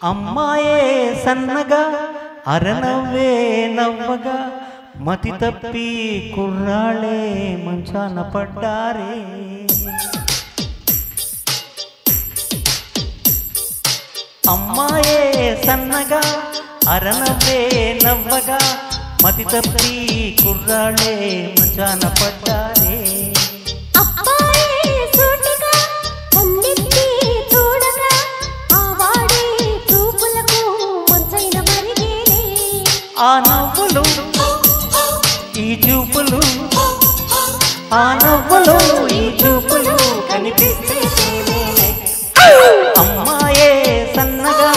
అమ్మాయే సన్నగా అరనవ్వే నవ్వగా మతి తప్పి కుర్రాళ్ళే మంచాన పడ్డారే. అమ్మాయే సన్నగా అరనవ్వే నవ్వగా మతి తప్పి కుర్రాళ్ళే మంచాన పడ్డారే. ఆ నవ్వులు ఈ చూపులు ఆ నవ్వులు ఈ చూపులు కనిపిస్తే అమ్మాయే సన్నగా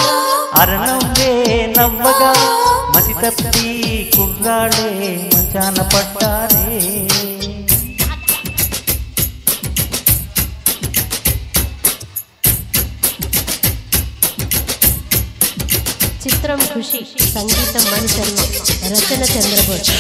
అరనవ్వే నవ్వగా మతి తప్పి కుర్రాళ్ళే మంచాన పడ్డారే. చిత్రం ఖుషి, సంగీతం మణిశర్మ, రచన చంద్రబోస్.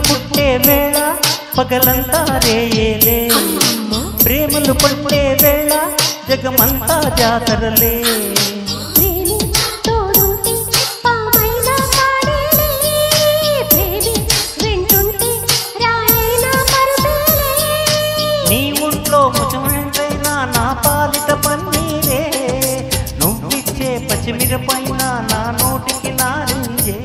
పుట్టే వేళ పగలంతా రేయేలే, ప్రేమలు పట్టే వేళ జగమంతా జాతరలే. నీ ఒంట్లో ముచమైనా నా పాలిట పన్నీరే, నువ్విచ్చే పచ్చిమిరపైన నా నోటికి నారింజే.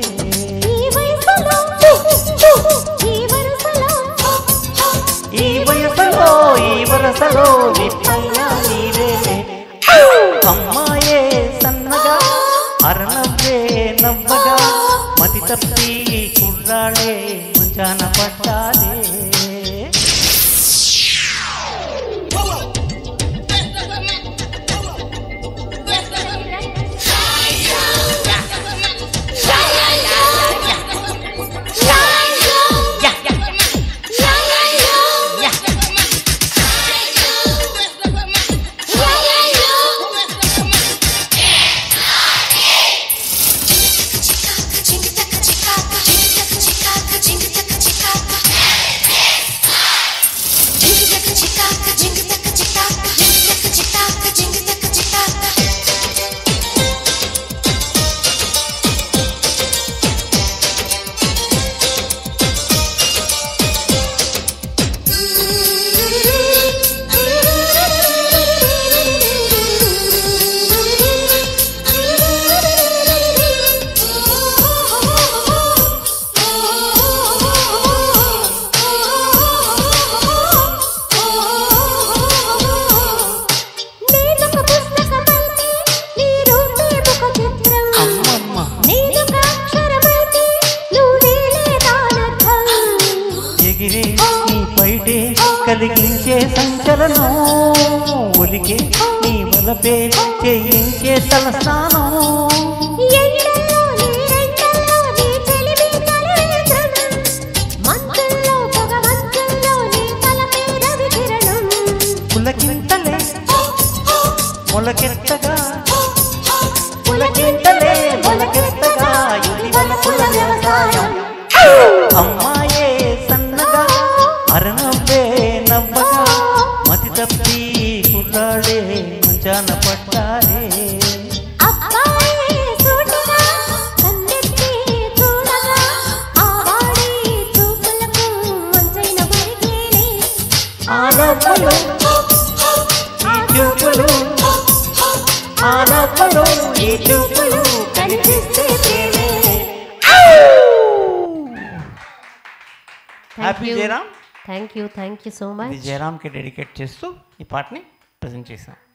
ఈ వయసులో ఈ వరసలో విప్పైనా నీవేలే. అమ్మాయే సన్నగా అరనవ్వే నవ్వగా మతి తప్పి కుర్రాళ్ళే మంచాన పడ్డారే. కలిగించే సంచలనం ఒలికే నీ వలపే చేయించే తలస్నానం. పులకింతలే మొలకెత్తగా పులకింతలే మొలకెత్తగా ఇది వలపుల వ్యవసాయం. అమ్మాయే సన్నగా అరనవ్వే నవ్వగా మతి తప్పి కుర్రాళ్ళే మంచాన పడ్డారే. ఆ నవ్వులు ఈ చూపులు ఆ నవ్వులు ఈ చూపులు కనిపిస్తే happy Jayaram. Thank you so much. జయరామ్కి డెడికేట్ చేస్తూ ఈ పాటని ప్రజెంట్ చేశాం.